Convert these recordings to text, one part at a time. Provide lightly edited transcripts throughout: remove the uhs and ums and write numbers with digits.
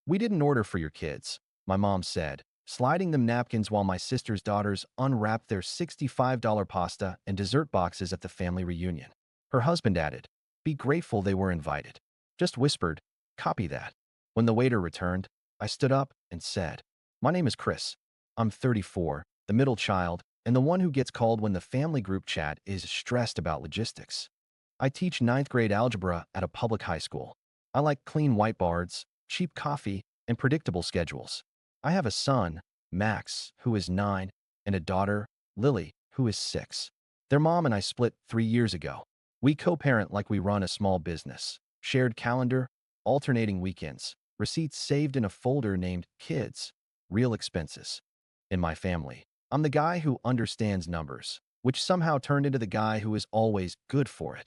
"We didn't order for your kids," my mom said, sliding them napkins while my sister's daughters unwrapped their $65 pasta and dessert boxes at the family reunion. Her husband added, "Be grateful they were invited." Just whispered, "Copy that." When the waiter returned, I stood up and said, "My name is Chris. I'm 34, the middle child, and the one who gets called when the family group chat is stressed about logistics. I teach ninth grade algebra at a public high school. I like clean whiteboards, cheap coffee, and predictable schedules. I have a son, Max, who is 9, and a daughter, Lily, who is 6. Their mom and I split 3 years ago. We co-parent like we run a small business. Shared calendar, alternating weekends, receipts saved in a folder named Kids, Real Expenses. In my family, I'm the guy who understands numbers, which somehow turned into the guy who is always good for it.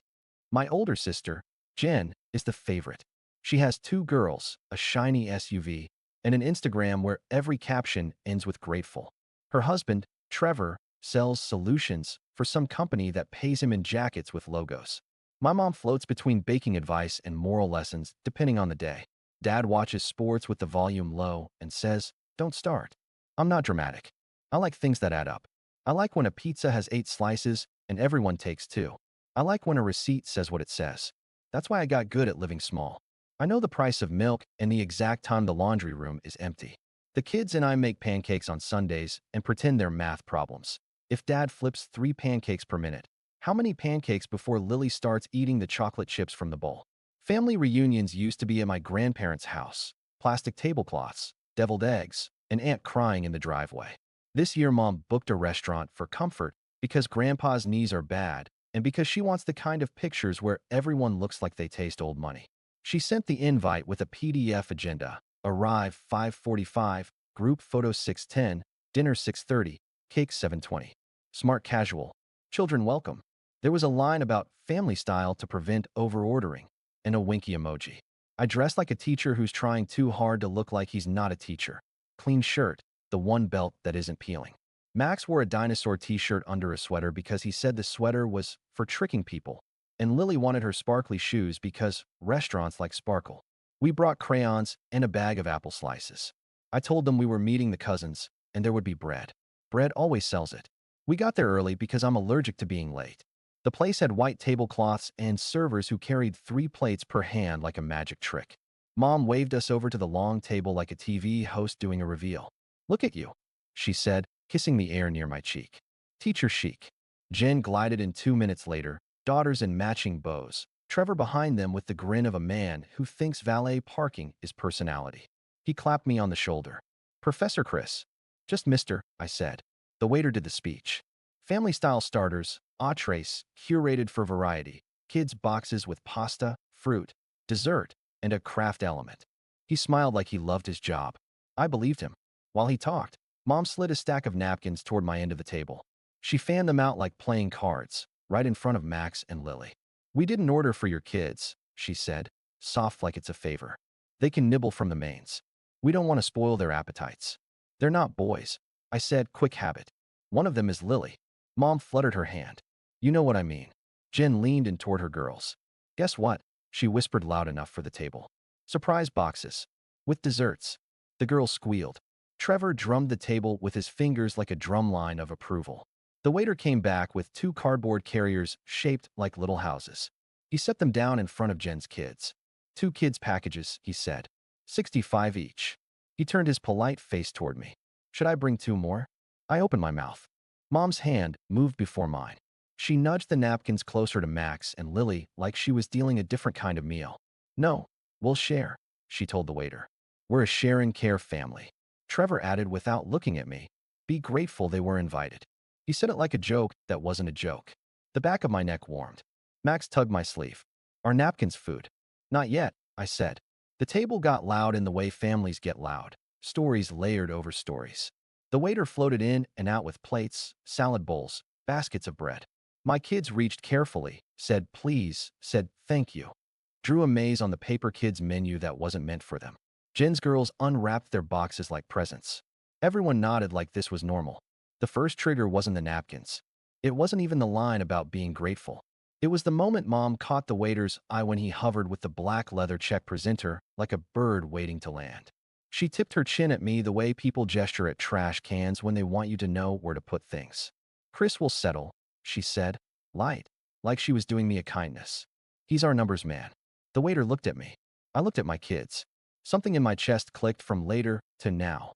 My older sister, Jen, is the favorite. She has 2 girls, a shiny SUV, and an Instagram where every caption ends with grateful. Her husband, Trevor, sells solutions for some company that pays him in jackets with logos. My mom floats between baking advice and moral lessons depending on the day. Dad watches sports with the volume low and says, "Don't start." I'm not dramatic. I like things that add up. I like when a pizza has 8 slices and everyone takes 2. I like when a receipt says what it says. That's why I got good at living small. I know the price of milk and the exact time the laundry room is empty. The kids and I make pancakes on Sundays and pretend they're math problems. If Dad flips 3 pancakes per minute, how many pancakes before Lily starts eating the chocolate chips from the bowl? Family reunions used to be at my grandparents' house. Plastic tablecloths, deviled eggs, and aunt crying in the driveway. This year, Mom booked a restaurant for comfort because Grandpa's knees are bad and because she wants the kind of pictures where everyone looks like they taste old money. She sent the invite with a PDF agenda. Arrive 5:45, group photo 6:10, dinner 6:30, cake 7:20. Smart casual. Children welcome. There was a line about family style to prevent overordering and a winky emoji. I dressed like a teacher who's trying too hard to look like he's not a teacher. Clean shirt, the one belt that isn't peeling. Max wore a dinosaur t-shirt under a sweater because he said the sweater was for tricking people, and Lily wanted her sparkly shoes because restaurants like sparkle. We brought crayons and a bag of apple slices. I told them we were meeting the cousins, and there would be bread. Bread always sells it. We got there early because I'm allergic to being late. The place had white tablecloths and servers who carried 3 plates per hand like a magic trick. Mom waved us over to the long table like a TV host doing a reveal. "Look at you," she said, kissing the air near my cheek. "Teacher chic." Jen glided in 2 minutes later, daughters in matching bows, Trevor behind them with the grin of a man who thinks valet parking is personality. He clapped me on the shoulder. "Professor Chris." "Just Mister," I said. The waiter did the speech. Family-style starters, entrees, curated for variety, kids' boxes with pasta, fruit, dessert, and a craft element. He smiled like he loved his job. I believed him. While he talked, Mom slid a stack of napkins toward my end of the table. She fanned them out like playing cards, right in front of Max and Lily. "We didn't order for your kids," she said, soft like it's a favor. "They can nibble from the mains. We don't want to spoil their appetites." "They're not boys," I said, quick habit. "One of them is Lily." Mom fluttered her hand. "You know what I mean." Jen leaned in toward her girls. "Guess what?" she whispered loud enough for the table. "Surprise boxes. With desserts." The girls squealed. Trevor drummed the table with his fingers like a drum line of approval. The waiter came back with 2 cardboard carriers shaped like little houses. He set them down in front of Jen's kids. "2 kids' packages," he said. 65 each. He turned his polite face toward me. "Should I bring 2 more?" I opened my mouth. Mom's hand moved before mine. She nudged the napkins closer to Max and Lily like she was dealing a different kind of meal. "No, we'll share," she told the waiter. "We're a share and care family." Trevor added without looking at me, "Be grateful they were invited." He said it like a joke that wasn't a joke. The back of my neck warmed. Max tugged my sleeve. "Are napkins food?" "Not yet," I said. The table got loud in the way families get loud. Stories layered over stories. The waiter floated in and out with plates, salad bowls, baskets of bread. My kids reached carefully, said please, said thank you. Drew a maze on the paper kids menu that wasn't meant for them. Jen's girls unwrapped their boxes like presents. Everyone nodded like this was normal. The first trigger wasn't the napkins. It wasn't even the line about being grateful. It was the moment Mom caught the waiter's eye when he hovered with the black leather check presenter like a bird waiting to land. She tipped her chin at me the way people gesture at trash cans when they want you to know where to put things. Chris will settle, she said, light, like she was doing me a kindness. He's our numbers man. The waiter looked at me. I looked at my kids. Something in my chest clicked from later to now.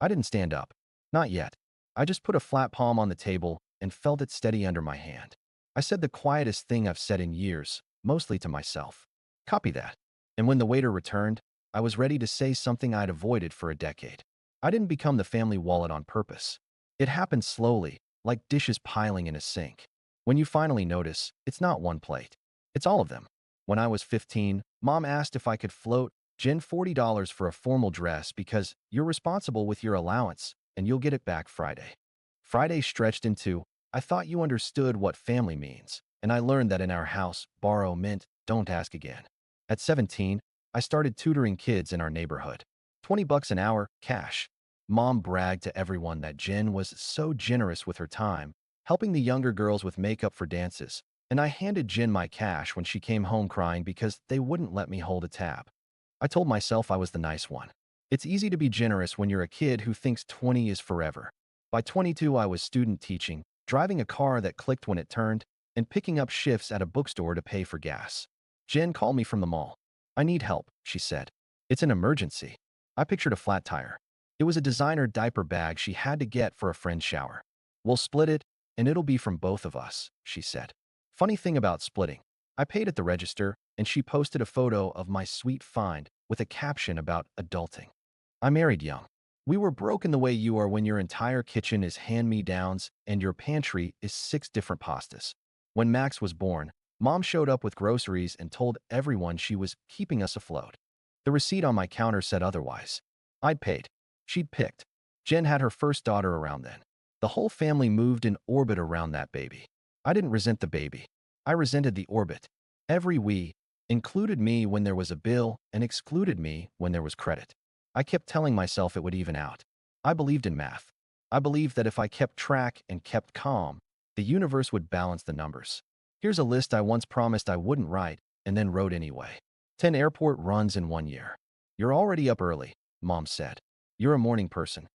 I didn't stand up. Not yet. I just put a flat palm on the table and felt it steady under my hand. I said the quietest thing I've said in years, mostly to myself. Copy that. And when the waiter returned, I was ready to say something I'd avoided for a decade. I didn't become the family wallet on purpose. It happened slowly, like dishes piling in a sink. When you finally notice, it's not one plate. It's all of them. When I was 15, Mom asked if I could float Jen $40 for a formal dress because you're responsible with your allowance and you'll get it back Friday. Friday stretched into, I thought you understood what family means, and I learned that in our house, borrow meant don't ask again. At 17, I started tutoring kids in our neighborhood. 20 bucks an hour, cash. Mom bragged to everyone that Jen was so generous with her time, helping the younger girls with makeup for dances, and I handed Jen my cash when she came home crying because they wouldn't let me hold a tab. I told myself I was the nice one. It's easy to be generous when you're a kid who thinks 20 is forever. By 22, I was student teaching, driving a car that clicked when it turned, and picking up shifts at a bookstore to pay for gas. Jen called me from the mall. I need help, she said. It's an emergency. I pictured a flat tire. It was a designer diaper bag she had to get for a friend's shower. We'll split it, and it'll be from both of us, she said. Funny thing about splitting, I paid at the register, and she posted a photo of my sweet find with a caption about adulting. I married young. We were broke in the way you are when your entire kitchen is hand-me-downs and your pantry is 6 different pastas. When Max was born, Mom showed up with groceries and told everyone she was keeping us afloat. The receipt on my counter said otherwise. I'd paid. She'd picked. Jen had her first daughter around then. The whole family moved in orbit around that baby. I didn't resent the baby. I resented the orbit. Every we included me when there was a bill and excluded me when there was credit. I kept telling myself it would even out. I believed in math. I believed that if I kept track and kept calm, the universe would balance the numbers. Here's a list I once promised I wouldn't write and then wrote anyway. 10 airport runs in 1 year. You're already up early, Mom said. You're a morning person.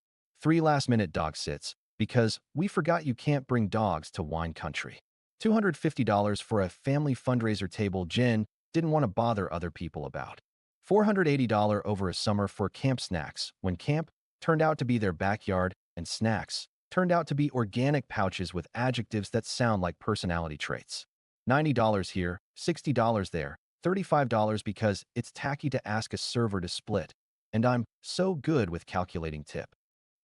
3 last-minute dog sits because we forgot you can't bring dogs to wine country. $250 for a family fundraiser table Jen didn't want to bother other people about. $480 over a summer for camp snacks when camp turned out to be their backyard and snacks turned out to be organic pouches with adjectives that sound like personality traits. $90 here, $60 there, $35 because it's tacky to ask a server to split, and I'm so good with calculating tip.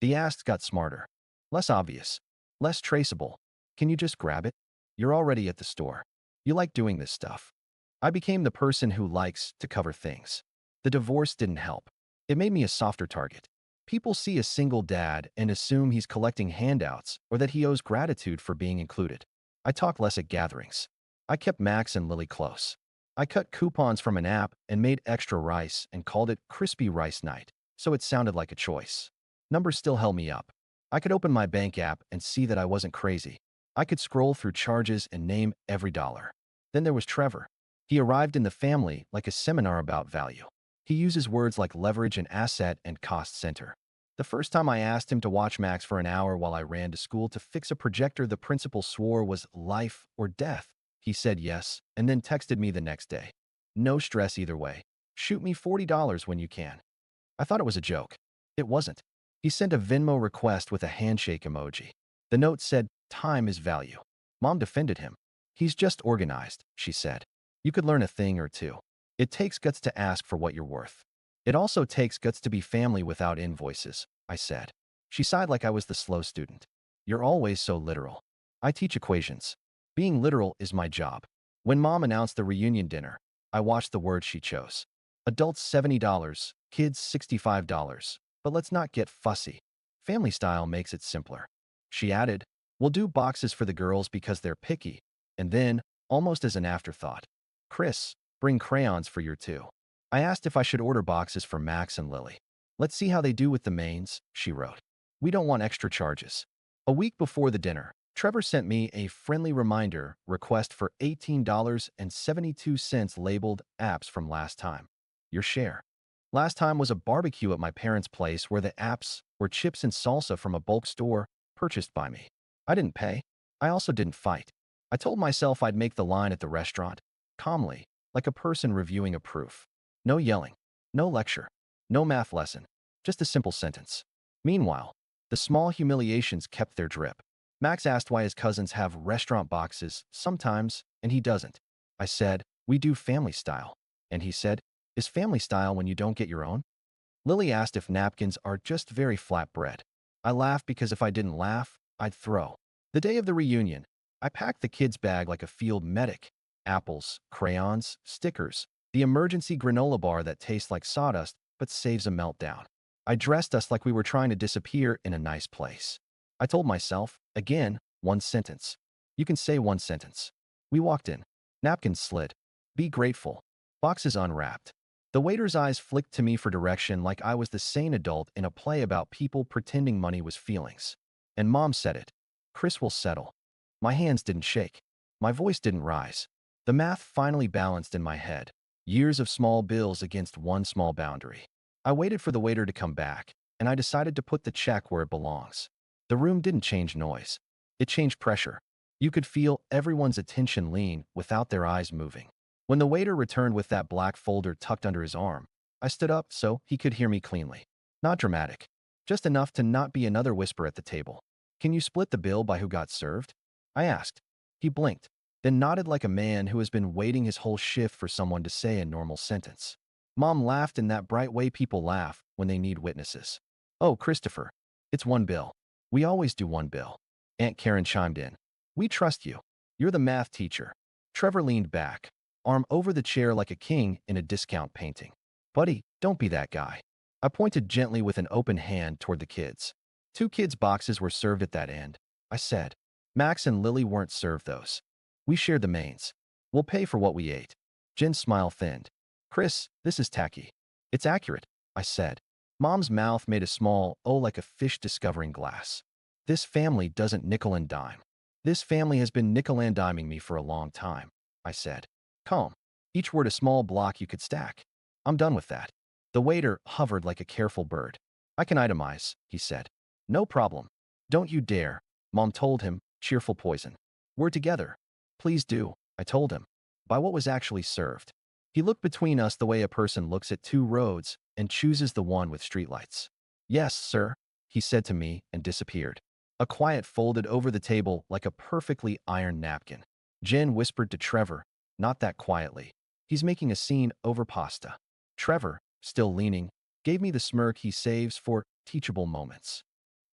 The asks got smarter, less obvious, less traceable. Can you just grab it? You're already at the store. You like doing this stuff. I became the person who likes to cover things. The divorce didn't help. It made me a softer target. People see a single dad and assume he's collecting handouts or that he owes gratitude for being included. I talk less at gatherings. I kept Max and Lily close. I cut coupons from an app and made extra rice and called it Crispy Rice Night, so it sounded like a choice. Numbers still held me up. I could open my bank app and see that I wasn't crazy. I could scroll through charges and name every dollar. Then there was Trevor. He arrived in the family like a seminar about value. He uses words like leverage and asset and cost center. The first time I asked him to watch Max for an hour while I ran to school to fix a projector the principal swore was life or death. He said yes, and then texted me the next day. No stress either way. Shoot me $40 when you can. I thought it was a joke. It wasn't. He sent a Venmo request with a handshake emoji. The note said, time is value. Mom defended him. He's just organized, she said. You could learn a thing or two. It takes guts to ask for what you're worth. It also takes guts to be family without invoices, I said. She sighed like I was the slow student. You're always so literal. I teach equations. Being literal is my job. When Mom announced the reunion dinner, I watched the words she chose. Adults $70, kids $65. But let's not get fussy. Family style makes it simpler. She added, we'll do boxes for the girls because they're picky. And then, almost as an afterthought, Chris, bring crayons for your two. I asked if I should order boxes for Max and Lily. Let's see how they do with the mains, she wrote. We don't want extra charges. A week before the dinner, Trevor sent me a friendly reminder request for $18.72 labeled apps from last time. Your share. Last time was a barbecue at my parents' place where the apps were chips and salsa from a bulk store purchased by me. I didn't pay. I also didn't fight. I told myself I'd make the line at the restaurant, calmly, like a person reviewing a proof. No yelling, no lecture, no math lesson, just a simple sentence. Meanwhile, the small humiliations kept their drip. Max asked why his cousins have restaurant boxes sometimes, and he doesn't. I said, we do family style. And he said, is family style when you don't get your own? Lily asked if napkins are just very flat bread. I laughed because if I didn't laugh, I'd throw. The day of the reunion, I packed the kids' bag like a field medic. Apples, crayons, stickers, the emergency granola bar that tastes like sawdust but saves a meltdown. I dressed us like we were trying to disappear in a nice place. I told myself, again, one sentence. You can say one sentence. We walked in. Napkins slid. Be grateful. Boxes unwrapped. The waiter's eyes flicked to me for direction like I was the sane adult in a play about people pretending money was feelings. And Mom said it. Chris will settle. My hands didn't shake. My voice didn't rise. The math finally balanced in my head. Years of small bills against one small boundary. I waited for the waiter to come back, and I decided to put the check where it belongs. The room didn't change noise. It changed pressure. You could feel everyone's attention lean without their eyes moving. When the waiter returned with that black folder tucked under his arm, I stood up so he could hear me cleanly. Not dramatic. Just enough to not be another whisper at the table. Can you split the bill by who got served? I asked. He blinked, then nodded like a man who has been waiting his whole shift for someone to say a normal sentence. Mom laughed in that bright way people laugh when they need witnesses. Oh, Christopher, it's one bill. We always do one bill. Aunt Karen chimed in. We trust you. You're the math teacher. Trevor leaned back, arm over the chair like a king in a discount painting. Buddy, don't be that guy. I pointed gently with an open hand toward the kids. 2 kids' boxes were served at that end. I said. Max and Lily weren't served those. We shared the mains. We'll pay for what we ate. Jen's smile thinned. Chris, this is tacky. It's accurate, I said. Mom's mouth made a small O like a fish discovering glass. This family doesn't nickel and dime. This family has been nickel and diming me for a long time, I said. Calm. Each word a small block you could stack. I'm done with that. The waiter hovered like a careful bird. I can itemize, he said. No problem. Don't you dare, Mom told him, cheerful poison. We're together. Please do, I told him. By what was actually served. He looked between us the way a person looks at 2 roads and chooses the one with streetlights. Yes, sir, he said to me and disappeared. A quiet folded over the table like a perfectly ironed napkin. Jen whispered to Trevor, not that quietly. He's making a scene over pasta. Trevor, still leaning, gave me the smirk he saves for teachable moments.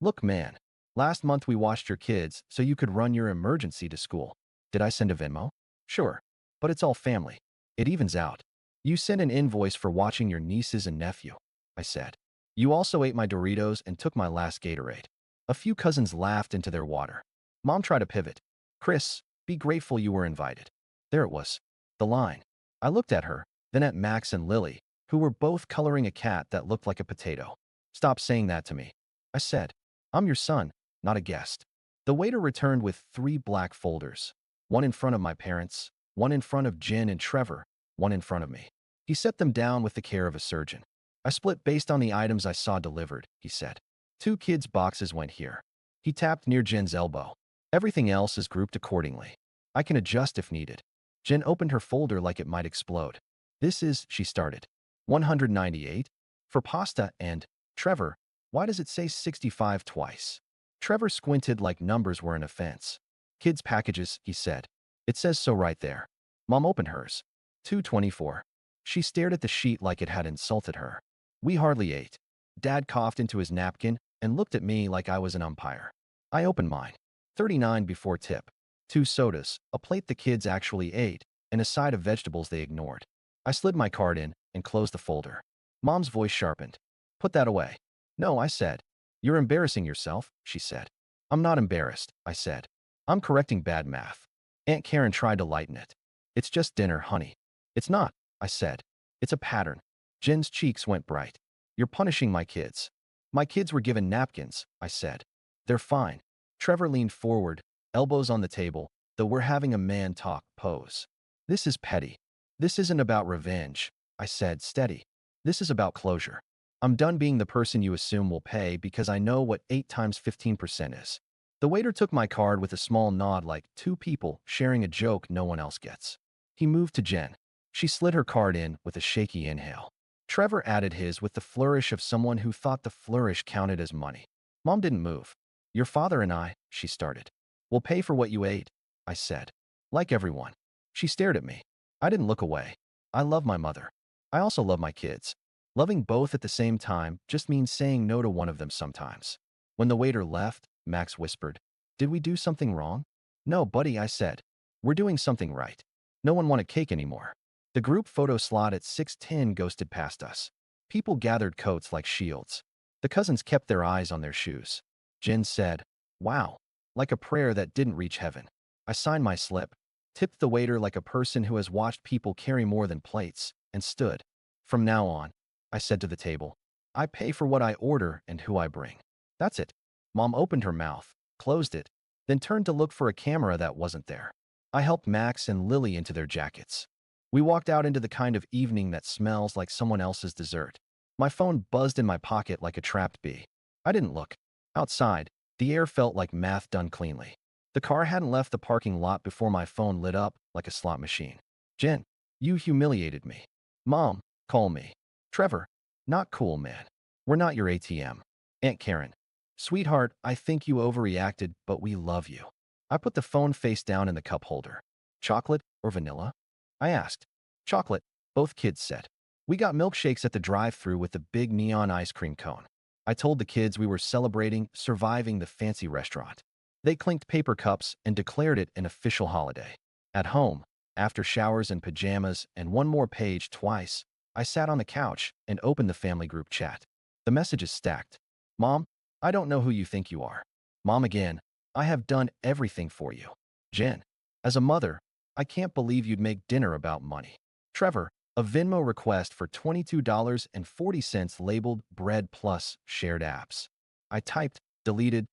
Look, man, last month we washed your kids so you could run your emergency to school. Did I send a Venmo? Sure, but it's all family. It evens out. You sent an invoice for watching your nieces and nephew, I said. You also ate my Doritos and took my last Gatorade. A few cousins laughed into their water. Mom tried to pivot. Chris, be grateful you were invited. There it was. The line. I looked at her, then at Max and Lily, who were both coloring a cat that looked like a potato. Stop saying that to me. I said, I'm your son, not a guest. The waiter returned with 3 black folders. One in front of my parents, one in front of Jen and Trevor, one in front of me. He set them down with the care of a surgeon. I split based on the items I saw delivered, he said. 2 kids' boxes went here. He tapped near Jen's elbow. Everything else is grouped accordingly. I can adjust if needed. Jen opened her folder like it might explode. This is, she started. 198? For pasta and, Trevor, why does it say 65 twice? Trevor squinted like numbers were an offense. Kids' packages, he said. It says so right there. Mom opened hers. 224. She stared at the sheet like it had insulted her. We hardly ate. Dad coughed into his napkin and looked at me like I was an umpire. I opened mine. 39 before tip. 2 sodas, a plate the kids actually ate, and a side of vegetables they ignored. I slid my card in and closed the folder. Mom's voice sharpened. Put that away. No, I said. You're embarrassing yourself, she said. I'm not embarrassed, I said. I'm correcting bad math. Aunt Karen tried to lighten it. It's just dinner, honey. It's not, I said. It's a pattern. Jen's cheeks went bright. You're punishing my kids. My kids were given napkins, I said. They're fine. Trevor leaned forward, elbows on the table, the we're having a man talk pose. This is petty. This isn't about revenge, I said, steady. This is about closure. I'm done being the person you assume will pay because I know what 8 times 15% is. The waiter took my card with a small nod like two people sharing a joke no one else gets. He moved to Jen. She slid her card in with a shaky inhale. Trevor added his with the flourish of someone who thought the flourish counted as money. Mom didn't move. Your father and I, she started. We'll pay for what you ate, I said. Like everyone. She stared at me. I didn't look away. I love my mother. I also love my kids. Loving both at the same time just means saying no to one of them sometimes. When the waiter left, Max whispered, "Did we do something wrong?" "No, buddy," I said. "We're doing something right." No one wanted cake anymore. The group photo slot at 6:10 ghosted past us. People gathered coats like shields. The cousins kept their eyes on their shoes. Jen said, "Wow," like a prayer that didn't reach heaven. I signed my slip, tipped the waiter like a person who has watched people carry more than plates, and stood. "From now on," I said to the table, "I pay for what I order and who I bring." That's it. Mom opened her mouth, closed it, then turned to look for a camera that wasn't there. I helped Max and Lily into their jackets. We walked out into the kind of evening that smells like someone else's dessert. My phone buzzed in my pocket like a trapped bee. I didn't look. Outside, the air felt like math done cleanly. The car hadn't left the parking lot before my phone lit up like a slot machine. "Jen, you humiliated me." "Mom, call me." "Trevor, not cool, man. We're not your ATM." "Aunt Karen, sweetheart, I think you overreacted, but we love you." I put the phone face down in the cup holder. "Chocolate or vanilla?" I asked. "Chocolate," both kids said. We got milkshakes at the drive-thru with the big neon ice cream cone. I told the kids we were celebrating surviving the fancy restaurant. They clinked paper cups and declared it an official holiday. At home, after showers and pajamas and one more page twice, I sat on the couch and opened the family group chat. The messages stacked. "Mom, I don't know who you think you are." "Mom again, I have done everything for you." "Jen, as a mother, I can't believe you'd make dinner about money." "Trevor, a Venmo request for $22.40 labeled bread plus shared apps." I typed, deleted.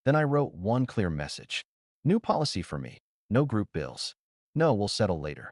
Then I wrote one clear message. "New policy for me. No group bills. No, we'll settle later.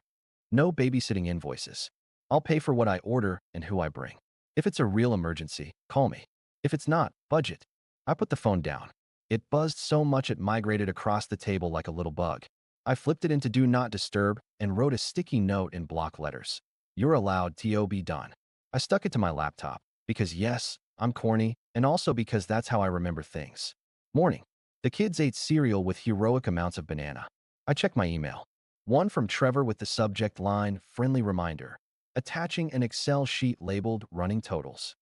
No babysitting invoices. I'll pay for what I order and who I bring. If it's a real emergency, call me. If it's not, budget." I put the phone down. It buzzed so much it migrated across the table like a little bug. I flipped it into Do Not Disturb and wrote a sticky note in block letters. "You're allowed to be done." I stuck it to my laptop because yes, I'm corny, and also because that's how I remember things. Morning. The kids ate cereal with heroic amounts of banana. I checked my email. One from Trevor with the subject line, "Friendly reminder," attaching an Excel sheet labeled Running Totals.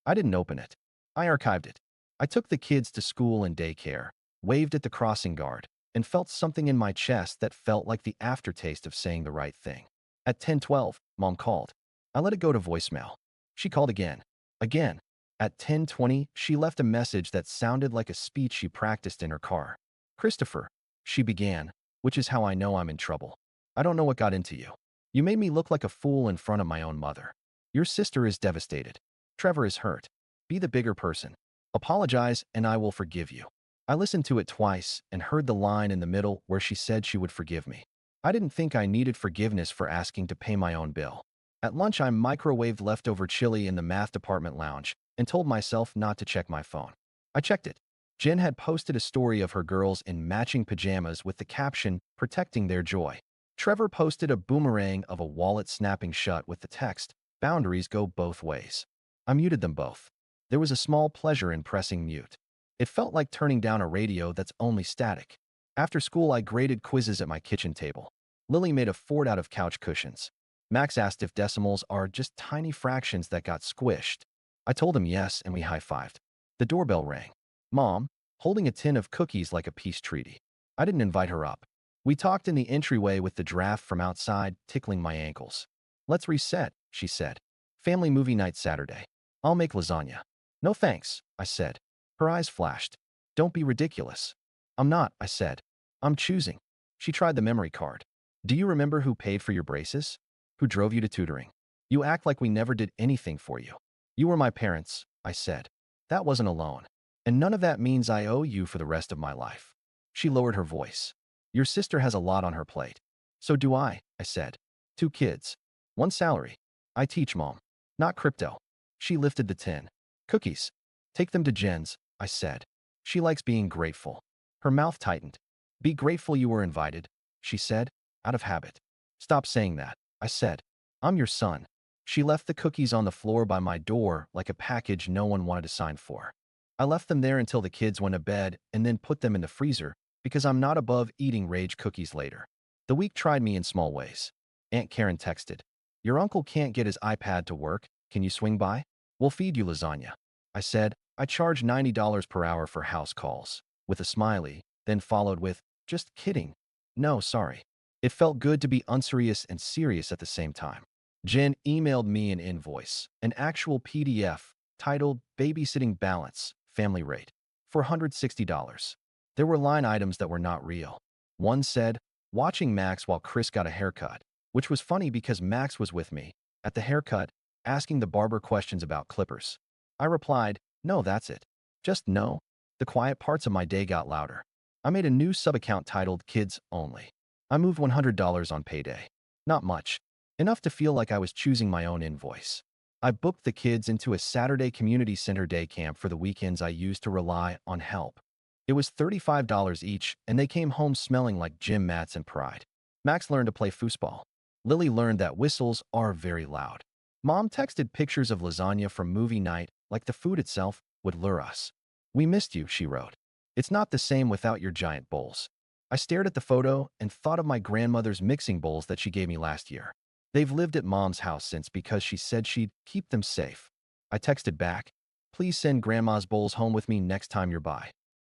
I didn't open it. I archived it. I took the kids to school and daycare, waved at the crossing guard, and felt something in my chest that felt like the aftertaste of saying the right thing. At 10:12, Mom called. I let it go to voicemail. She called again. Again. At 10:20, she left a message that sounded like a speech she practiced in her car. "Christopher," she began, which is how I know I'm in trouble. "I don't know what got into you. You made me look like a fool in front of my own mother. Your sister is devastated. Trevor is hurt. Be the bigger person. Apologize and I will forgive you." I listened to it twice and heard the line in the middle where she said she would forgive me. I didn't think I needed forgiveness for asking to pay my own bill. At lunch, I microwaved leftover chili in the math department lounge and told myself not to check my phone. I checked it. Jen had posted a story of her girls in matching pajamas with the caption, "Protecting their joy." Trevor posted a boomerang of a wallet snapping shut with the text, "Boundaries go both ways." I muted them both. There was a small pleasure in pressing mute. It felt like turning down a radio that's only static. After school, I graded quizzes at my kitchen table. Lily made a fort out of couch cushions. Max asked if decimals are just tiny fractions that got squished. I told him yes, and we high-fived. The doorbell rang. Mom, holding a tin of cookies like a peace treaty. I didn't invite her up. We talked in the entryway with the draft from outside tickling my ankles. "Let's reset," she said. "Family movie night Saturday. I'll make lasagna." "No thanks," I said. Her eyes flashed. "Don't be ridiculous." "I'm not," I said. "I'm choosing." She tried the memory card. "Do you remember who paid for your braces? Who drove you to tutoring? You act like we never did anything for you." "You were my parents," I said. "That wasn't a loan. And none of that means I owe you for the rest of my life." She lowered her voice. "Your sister has a lot on her plate." "So do I," I said. "2 kids. 1 salary." I teach, Mom. Not crypto. She lifted the tin. Cookies. Take them to Jen's, I said. She likes being grateful. Her mouth tightened. Be grateful you were invited, she said, out of habit. Stop saying that, I said. I'm your son. She left the cookies on the floor by my door like a package no one wanted to sign for. I left them there until the kids went to bed and then put them in the freezer because I'm not above eating rage cookies later. The week tried me in small ways. Aunt Karen texted, your uncle can't get his iPad to work. Can you swing by? We'll feed you lasagna. I said, I charge $90 per hour for house calls, with a smiley, then followed with, just kidding. No, sorry. It felt good to be unserious and serious at the same time. Jen emailed me an invoice, an actual PDF, titled Babysitting Balance, Family Rate, for $160. There were line items that were not real. One said, watching Max while Chris got a haircut, which was funny because Max was with me, at the haircut, asking the barber questions about clippers. I replied, no, that's it. Just no. The quiet parts of my day got louder. I made a new sub-account titled Kids Only. I moved $100 on payday. Not much. Enough to feel like I was choosing my own invoice. I booked the kids into a Saturday community center day camp for the weekends I used to rely on help. It was $35 each, and they came home smelling like gym mats and pride. Max learned to play foosball. Lily learned that whistles are very loud. Mom texted pictures of lasagna from movie night like the food itself would lure us. We missed you, she wrote. It's not the same without your giant bowls. I stared at the photo and thought of my grandmother's mixing bowls that she gave me last year. They've lived at Mom's house since because she said she'd keep them safe. I texted back, please send Grandma's bowls home with me next time you're by.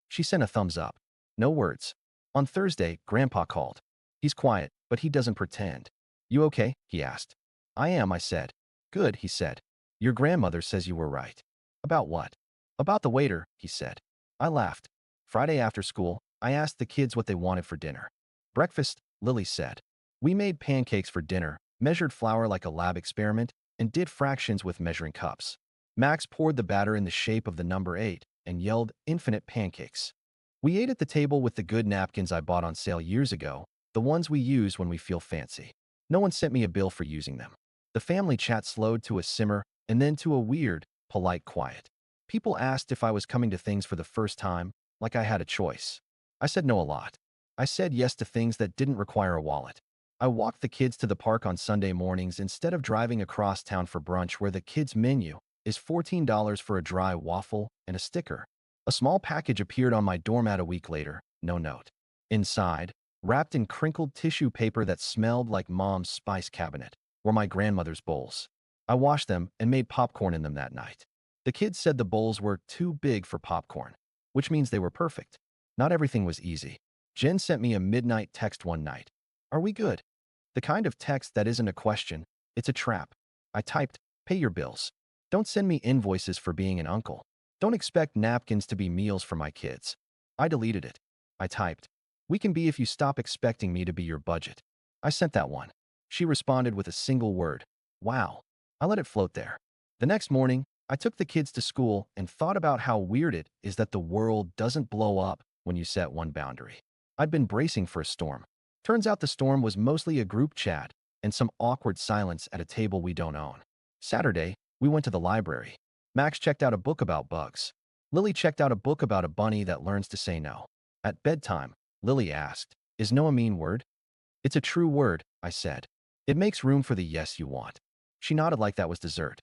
She sent a thumbs up. No words. On Thursday, Grandpa called. He's quiet, but he doesn't pretend. You okay? He asked. I am, I said. Good, he said. Your grandmother says you were right. About what? About the waiter, he said. I laughed. Friday after school, I asked the kids what they wanted for dinner. Breakfast, Lily said. We made pancakes for dinner, measured flour like a lab experiment, and did fractions with measuring cups. Max poured the batter in the shape of the number 8 and yelled, infinite pancakes. We ate at the table with the good napkins I bought on sale years ago, the ones we use when we feel fancy. No one sent me a bill for using them. The family chat slowed to a simmer and then to a weird, polite quiet. People asked if I was coming to things for the first time, like I had a choice. I said no a lot. I said yes to things that didn't require a wallet. I walked the kids to the park on Sunday mornings instead of driving across town for brunch where the kids' menu is $14 for a dry waffle and a sticker. A small package appeared on my doormat a week later, no note. Inside, wrapped in crinkled tissue paper that smelled like Mom's spice cabinet, were my grandmother's bowls. I washed them and made popcorn in them that night. The kids said the bowls were too big for popcorn, which means they were perfect. Not everything was easy. Jen sent me a midnight text one night. Are we good? The kind of text that isn't a question, it's a trap. I typed, pay your bills. Don't send me invoices for being an uncle. Don't expect napkins to be meals for my kids. I deleted it. I typed, we can be if you stop expecting me to be your budget. I sent that one. She responded with a single word, wow. I let it float there. The next morning, I took the kids to school and thought about how weird it is that the world doesn't blow up when you set one boundary. I'd been bracing for a storm. Turns out the storm was mostly a group chat and some awkward silence at a table we don't own. Saturday, we went to the library. Max checked out a book about bugs. Lily checked out a book about a bunny that learns to say no. At bedtime, Lily asked, is no a mean word? It's a true word, I said. It makes room for the yes you want. She nodded like that was dessert.